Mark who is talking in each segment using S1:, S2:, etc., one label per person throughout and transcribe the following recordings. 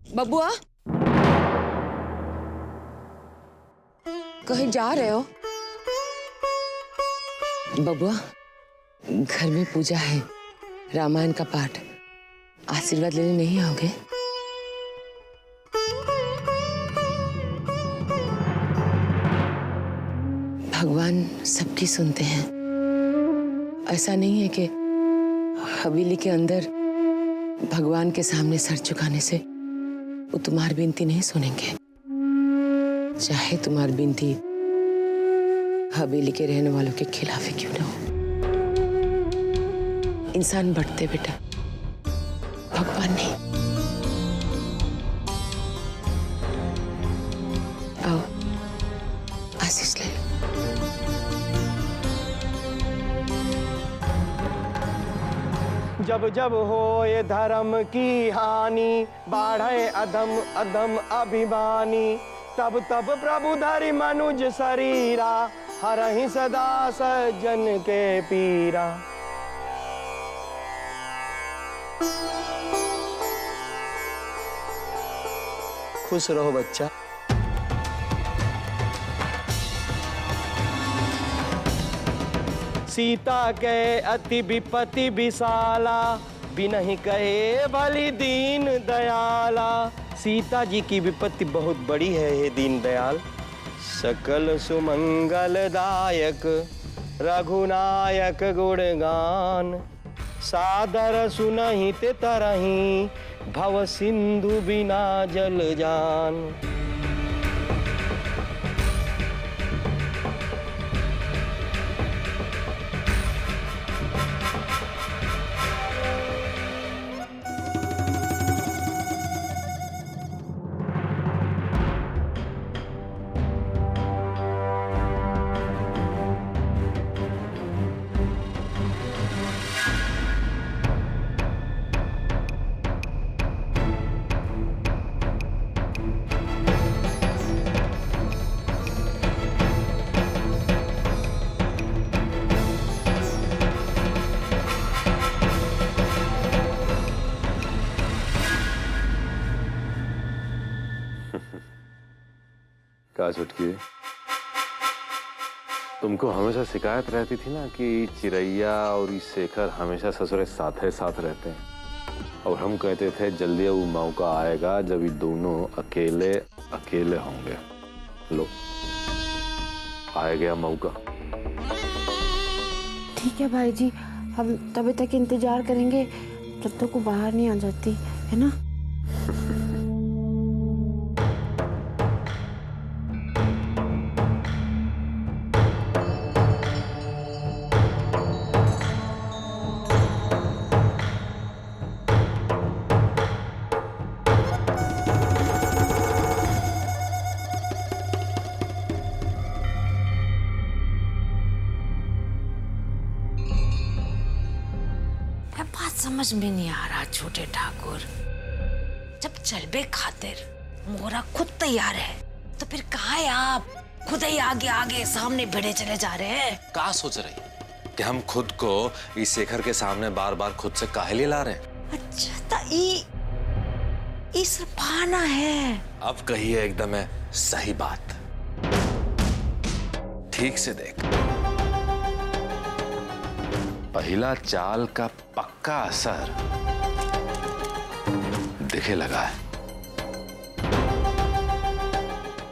S1: बबुआ, कहीं जा रहे हो? बबुआ, घर में पूजा है, रामायण का पाठ, आशीर्वाद लेने नहीं आओगे? भगवान सबकी सुनते हैं। ऐसा नहीं है कि हवेली के अंदर भगवान के सामने सर झुकाने से वो तुम्हारी विनती नहीं सुनेंगे, चाहे तुम्हारी विनती हवेली के रहने वालों के खिलाफ ही क्यों ना हो। इंसान बढ़ते बेटा, भगवान नहीं। आओ, आशीष ले लो।
S2: जब जब होए धर्म की हानि, बाढ़े अधम अधम अभिमानी, तब तब प्रभु धरि मनुज शरीरा, हरहि सदा सज्जन के पीरा। खुश रहो बच्चा। सीता के अति विपत्ति विशाला, बिनहि कहे भली दीन दयाला। सीता जी की विपत्ति बहुत बड़ी है हे दीन दयाल। सकल सुमंगलदायक रघुनायक गुणगान, सादर सुनहि ते तरहि, भव सिंधु बिना जल जान।
S3: क्या चुटकी, तुमको हमेशा शिकायत रहती थी ना कि चिरैया और शेखर हमेशा ससुरे साथ रहते हैं, और हम कहते थे जल्दी वो मौका आएगा जब ये दोनों अकेले अकेले होंगे। लो, आ गया मौका।
S4: ठीक है भाई जी, हम तभी तक इंतजार करेंगे जब तक वो बाहर नहीं आ जाती, है ना?
S5: समझ में नहीं आ रहा छोटे ठाकुर, जब चलबे खातिर मोहरा खुद तैयार है तो फिर कहाँ है आप? खुद ही आगे आगे सामने भिड़े चले जा रहे हैं।
S6: क्या सोच रही कि हम खुद को इस शेखर के सामने बार बार खुद से काहे लिए ला रहे हैं?
S5: अच्छा तो इस बहाना है।
S6: अब कहिए एकदम है सही बात, ठीक से देख। पहला चाल का पक्का असर दिखे लगा है।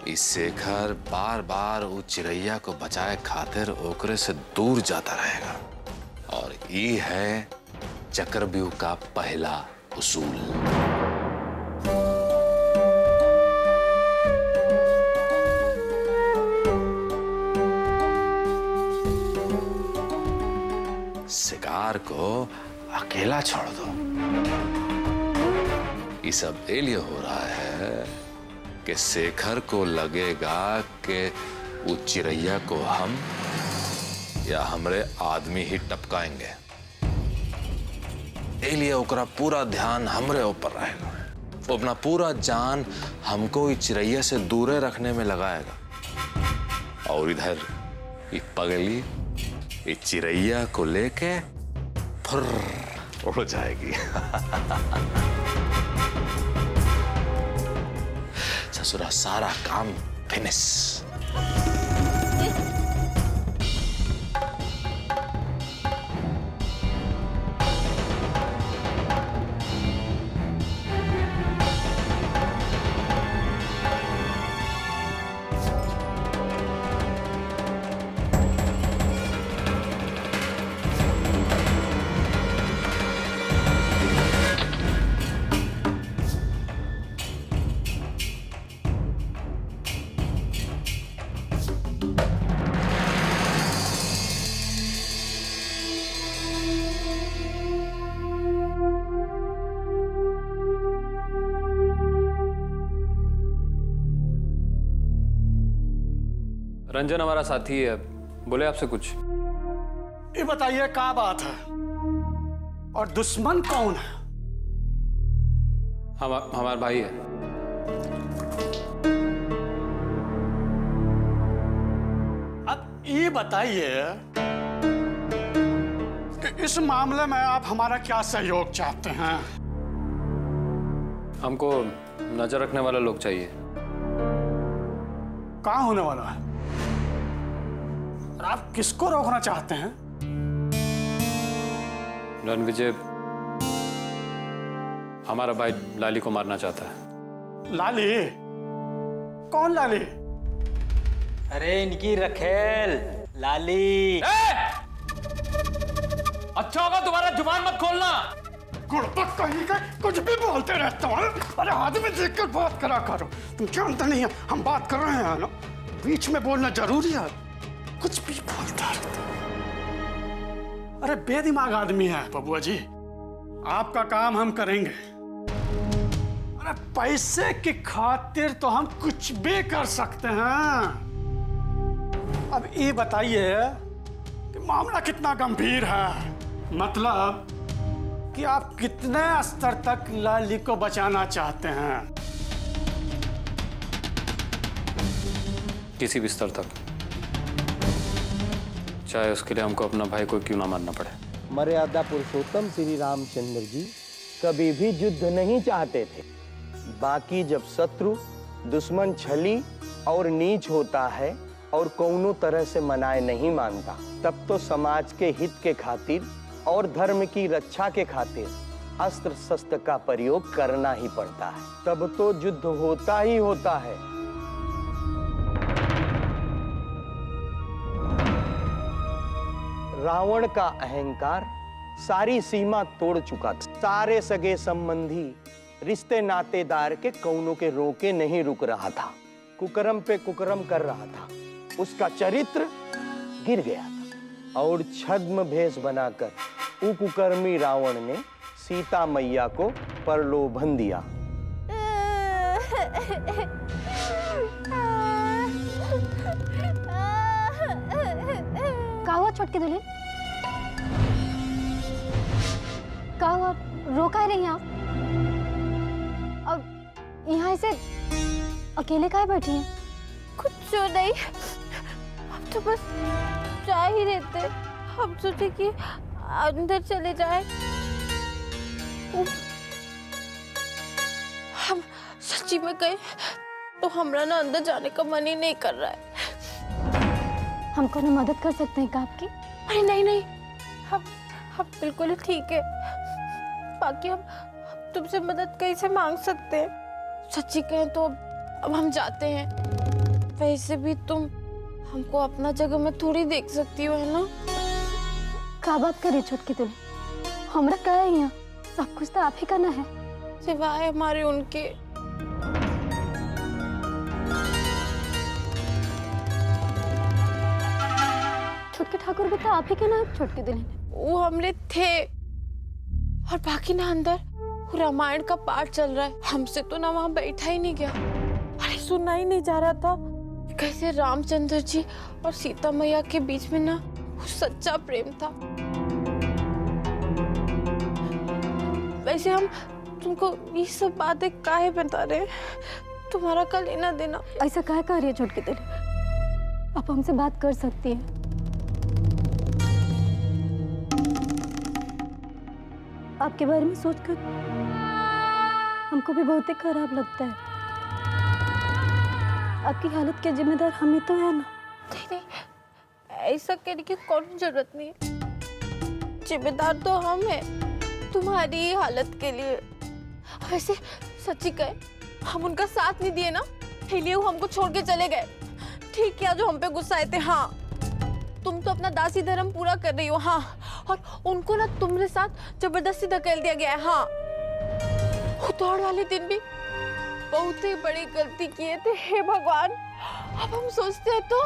S6: इस शेखर बार बार वो चिरैया को बचाए खातिर ओकरे से दूर जाता रहेगा, और ये है चक्रव्यूह का पहला उसूल। शिकार को अकेला छोड़ दो। ये सब इसलिए हो रहा है कि शेखर को लगेगा कि वो चिरैया को हम या हमरे आदमी ही टपकाएंगे, इसलिए ओकरा पूरा ध्यान हमरे ऊपर रहेगा। वो अपना पूरा जान हमको इस चिरैया से दूरे रखने में लगाएगा, और इधर ये पगली इस चिरैया को लेके फुर्र उड़ जाएगी। ससुरा सारा काम फिनिश।
S7: रंजन हमारा साथी है, बोले आपसे कुछ।
S8: ये बताइए क्या बात है और दुश्मन कौन है?
S7: हमारा भाई है।
S8: अब ये बताइए कि इस मामले में आप हमारा क्या सहयोग चाहते हैं?
S7: हमको नजर रखने वाला लोग चाहिए।
S8: कहाँ होने वाला है और आप किसको रोकना चाहते हैं?
S7: रणविजय हमारा भाई लाली को मारना चाहता है।
S8: लाली? कौन लाली?
S2: अरे इनकी रखेल लाली।
S7: अच्छा होगा तुम्हारा जुबान मत खोलना।
S8: गुड़पक कहीं का कुछ भी बोलते रहते हो। अरे आदमी देखकर बात करा करो। तुम जानते नहीं है हम बात कर रहे हैं ना, बीच में बोलना जरूरी है। कुछ भी बोलता रहता। अरे बेदिमाग आदमी है बबुआ जी, आपका काम हम करेंगे। अरे पैसे की खातिर तो हम कुछ भी कर सकते हैं। अब ये बताइए कि मामला कितना गंभीर है, मतलब कि आप कितने स्तर तक लाली को बचाना चाहते हैं?
S7: किसी भी स्तर तक, चाहे उसके लिए हमको अपना भाई को क्यों ना मारना पड़े।
S2: मर्यादा पुरुषोत्तम श्री रामचंद्र जी कभी भी युद्ध नहीं चाहते थे। बाकी जब शत्रु दुश्मन छली और नीच होता है और कौनों तरह से मनाए नहीं मानता, तब तो समाज के हित के खातिर और धर्म की रक्षा के खातिर अस्त्र शस्त्र का प्रयोग करना ही पड़ता है। तब तो युद्ध होता ही होता है। रावण का अहंकार सारी सीमा तोड़ चुका था। सारे सगे संबंधी रिश्ते नातेदार के कौनों के रोके नहीं रुक रहा था। कुकर्म पे कुकर्म कर रहा था। उसका चरित्र गिर गया था और छद्म भेष बनाकर कुकर्मी रावण ने सीता मैया को प्रलोभन दिया।
S9: क्या हुआ छोटकी दुल्हन? क्या हुआ, रो काहे रही आप? अब यहाँ ऐसे अकेले काहे बैठी हैं?
S4: कुछ नहीं, हम तो बस जा ही रहे थे। हम सोचे कि अंदर चले जाए। हम सच्ची में गए तो हमरा ना अंदर जाने का मन ही नहीं कर रहा है।
S9: हमको ना मदद कर सकते हैं क्या आपकी?
S4: अरे नहीं नहीं, हम बिल्कुल ठीक है। बाकी हम तुमसे मदद कैसे मांग सकते हैं? सच्ची कहें तो अब हम जाते हैं। वैसे भी तुम हमको अपना जगह में थोड़ी देख सकती हो, है ना?
S9: क्या बात करिए छोटकी दुल्हन, हमरा क्या है यहाँ? सब कुछ तो आप ही करना है।
S4: सिवाय हमारे उनके।
S9: छोटके ठाकुर भी तो आप ही के ना छोटकी दुल्हन?
S4: वो हमने थे, और बाकी ना अंदर रामायण का पाठ चल रहा है। हमसे तो ना वहां बैठा ही नहीं गया। अरे सुनना ही नहीं जा रहा था कैसे रामचंद्र जी और सीता मैया के बीच में ना सच्चा प्रेम था। वैसे हम तुमको ये सब बातें काहे बता रहे हैं? तुम्हारा का लेना देना।
S9: ऐसा काहे कर रही है छोटकी दुल्हन? आप हमसे बात कर सकती हैं। आपके बारे में सोचकर हमको भी बहुत ही खराब लगता है। आपकी हालत के जिम्मेदार हम ही तो है ना।
S4: नहीं नहीं, ऐसा कहने की कौन जरूरत नहीं है। जिम्मेदार तो हम हैं तुम्हारी ही हालत के लिए। वैसे सच्ची कहे, हम उनका साथ नहीं दिए ना, इसलिए वो हमको छोड़ के चले गए। ठीक किया जो हम पे गुस्सा आए थे। हाँ, तुम तो अपना दासी धर्म पूरा कर रही हो। हाँ, और उनको ना तुम्हारे साथ जबरदस्ती धकेल दिया गया है। हाँ, उतार वाले दिन भी बहुत ही बड़ी गलती किए थे। हे भगवान, अब हम सोचते हैं तो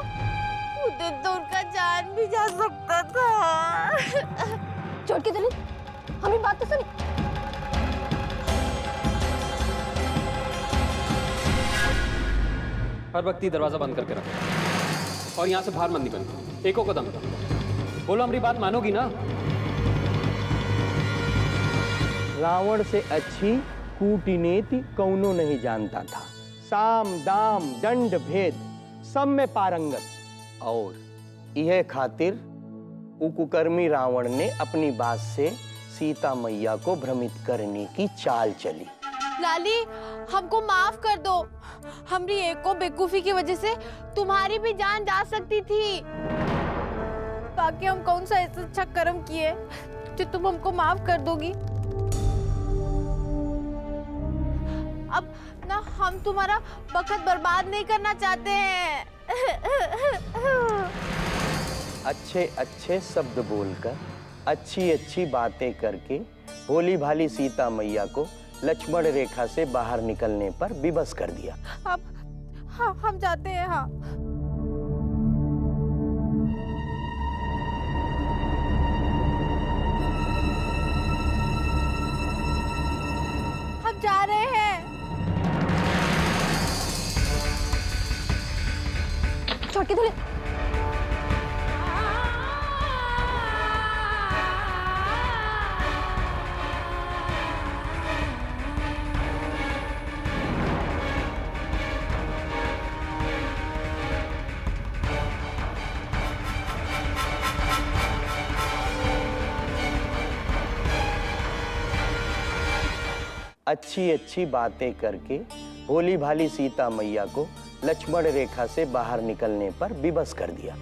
S4: उधर तो उनका जान भी जा सकता था।
S9: छोड़ के दुल्हन, हमें बात तो सुन।
S7: हर वक्त ही दरवाजा बंद करके रखो और यहाँ से बाहर मत निकलना। एको कदम। बोलो, हमारी बात मानोगी ना?
S2: रावण से अच्छी कूटनीति कौनो नहीं जानता था। साम दाम दंड भेद सब में पारंगत। और यह खातिर कुकर्मी रावण ने अपनी बात से सीता मैया को भ्रमित करने की चाल चली।
S4: लाली, हमको माफ कर दो। हमारी एको बेवकूफी की वजह से तुम्हारी भी जान जा सकती थी। बाकी हम कौन सा ऐसा अच्छा कर्म किए जो तुम हमको माफ कर दोगी? अब ना हम तुम्हारा वक्त बर्बाद नहीं करना चाहते हैं।
S2: अच्छे अच्छे शब्द बोलकर, अच्छी अच्छी बातें करके भोली भाली सीता मैया को लक्ष्मण रेखा से बाहर निकलने पर विवश कर दिया।
S4: अब हाँ, हम जाते हैं। हाँ, हम जा रहे हैं।
S9: छोड़ के दुल्हन।
S2: अच्छी अच्छी बातें करके भोली भाली सीता मैया को लक्ष्मण रेखा से बाहर निकलने पर विवश कर दिया।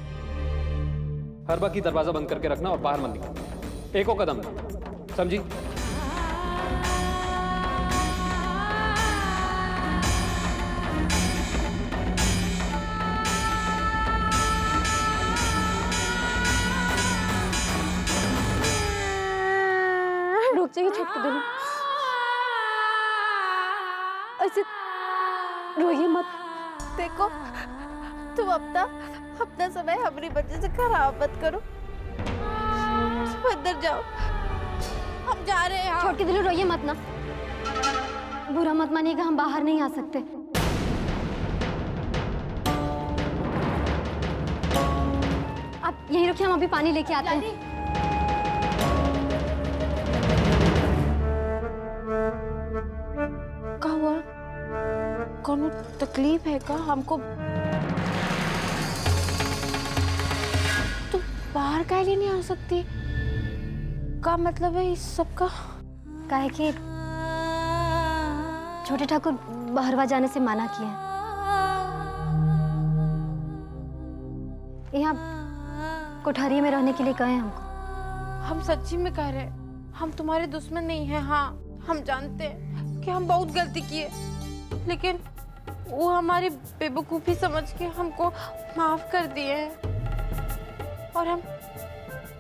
S7: हर वक्त ही दरवाजा बंद करके रखना और बाहर मत निकलना। एको कदम नहीं, समझी?
S9: रुक जाइए छोड़ के दुल्हन, ऐसे रोइए मत।
S4: देखो, तुम अपना समय हमारी वजह से खराब मत करो। तुम अंदर जाओ, हम जा रहे हैं।
S9: छोड़ के दुल्हन, रोइए मत ना। बुरा मत मानिएगा, हम बाहर नहीं आ सकते। आप यहीं रुकिए, हम अभी पानी लेके आते हैं।
S4: क्या हुआ? कौन तकलीफ है का हमको? तुम बाहर काहे लिए नहीं आ सकती? क्या मतलब है इस सब का?
S9: काहे कि छोटे ठाकुर बाहरवा जाने से मना किए हैं। यहाँ कोठारी में रहने के लिए कहे हमको।
S4: हम सच्ची में कह रहे हैं, हम तुम्हारे दुश्मन नहीं हैं। हाँ, हम जानते हैं कि हम बहुत गलती किए, लेकिन वो हमारी बेवकूफ़ी समझ के हमको माफ कर दिए हैं। और हम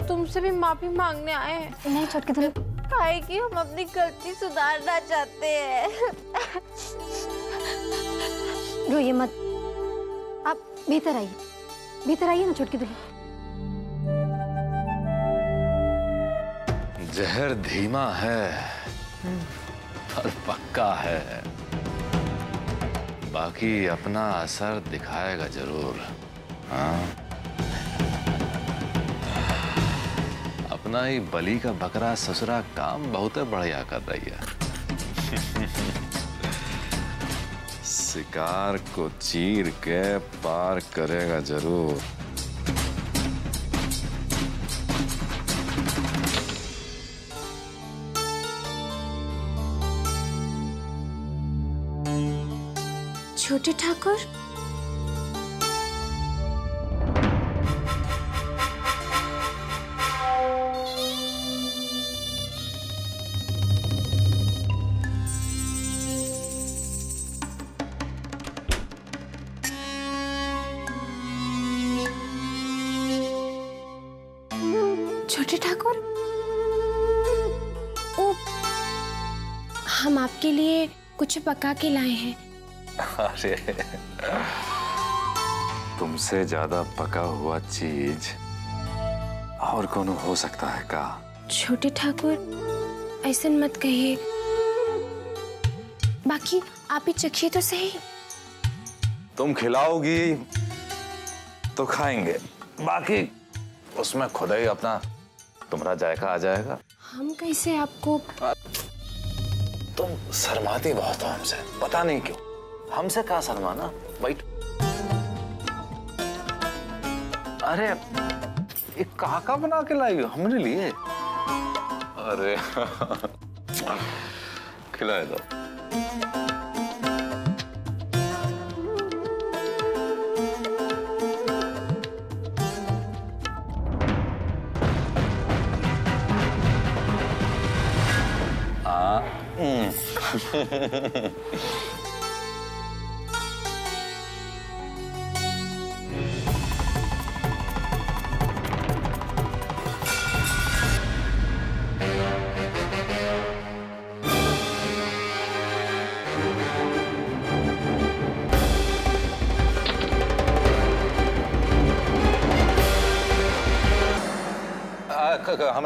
S4: तुमसे भी माफी मांगने आए हैं।
S9: नहीं छोड़ के दुल्हन,
S4: काहे कि हम अपनी गलती सुधारना चाहते हैं।
S9: रोइए मत। आप भीतर आइए, भीतर आइए ना छोटकी दुल्हन।
S6: जहर धीमा है और पक्का है, बाकी अपना असर दिखाएगा जरूर। हाँ, अपना ही बलि का बकरा ससुरा काम बहुत बढ़िया कर रही है। शिकार को चीर के पार करेगा जरूर।
S10: छोटे ठाकुर,
S4: छोटे ठाकुर, ओ हम आपके लिए कुछ पका के लाए हैं।
S3: अरे तुमसे ज्यादा पका हुआ चीज और कौन हो सकता है का?
S4: छोटे ठाकुर ऐसा मत कहिए, बाकी आप ही चखिए तो सही।
S3: तुम खिलाओगी तो खाएंगे, बाकी उसमें खुद ही अपना तुम्हारा जायका आ जाएगा।
S4: हम कैसे आपको?
S3: तुम शर्माती बहुत हो हमसे, पता नहीं क्यों। हमसे क्या शर्माना, बैठ। अरे ये काका बना के लाई हमने लिए। अरे खिलाए दो।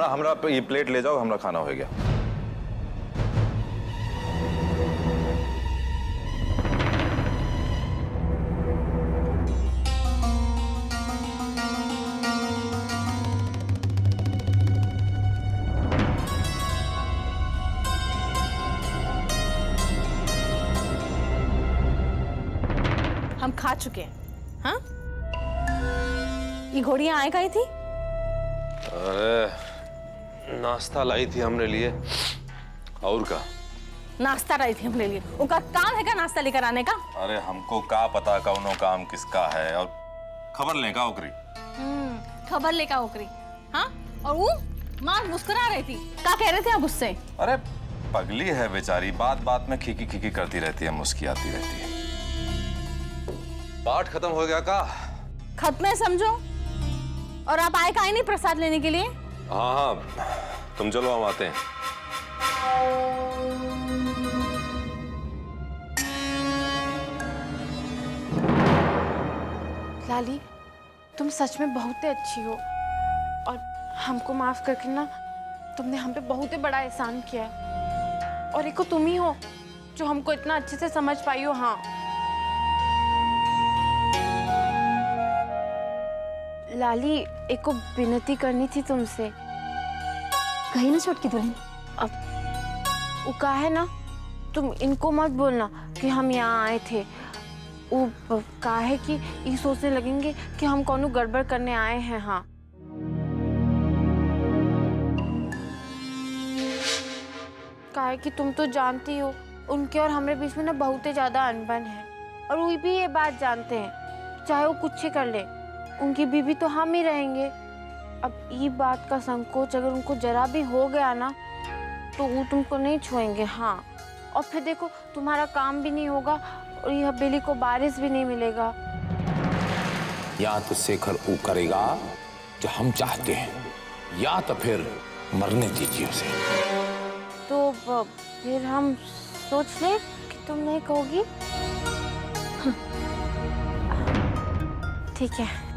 S3: हमरा ये प्लेट ले जाओ, हमरा खाना हो गया।
S10: हम खा चुके हैं। हाँ, ये घोड़ियां आए गई थी।
S3: अरे नाश्ता लाई थी हमरे लिए, और का
S10: नाश्ता लाई थी हमरे लिए, उनका काम है क्या नाश्ता लेकर आने का?
S3: अरे हमको का पता कौनो काम किसका है, और खबर लें का ओकरी।
S10: खबर लेकर ओकरी। हाँ, और वो माँ मुस्कुरा रही थी, क्या कह रहे थे आप उससे?
S3: अरे पगली है बेचारी, बात बात में खिकी खिकी करती रहती है, मुस्कियाती रहती है। पाठ खत्म हो गया का?
S10: खत्म है समझो। और आप आए का नहीं प्रसाद लेने के लिए?
S3: हाँ हाँ, तुम चलो, हम आते हैं।
S4: लाली, तुम सच में बहुत ही अच्छी हो, और हमको माफ करके ना, तुमने हम पे बहुत ही बड़ा एहसान किया है। और एक तुम ही हो जो हमको इतना अच्छे से समझ पाई हो। हाँ लाली, एक को विनती करनी थी तुमसे।
S9: कही ना छोटकी दुल्हन।
S4: अब वो कहा है ना, तुम इनको मत बोलना कि हम यहाँ आए थे। वो कहा है कि ये सोचने लगेंगे कि हम कौनो गड़बड़ करने आए हैं। हाँ, कहा है कि तुम तो जानती हो उनके और हमारे बीच में ना बहुत ही ज्यादा अनबन है, और वो भी ये बात जानते हैं, चाहे वो कुछ ही कर ले, उनकी बीवी तो हम ही रहेंगे। अब ये बात का संकोच अगर उनको जरा भी हो गया ना, तो वो तुमको नहीं छुएंगे। हाँ, और फिर देखो तुम्हारा काम भी नहीं होगा, और ये हवेली को बारिश भी नहीं मिलेगा।
S6: या तो शेखर वो करेगा जो हम चाहते हैं, या तो फिर मरने दीजिए उसे।
S4: तो फिर हम सोच ले कि तुम नहीं कहोगी। ठीक है।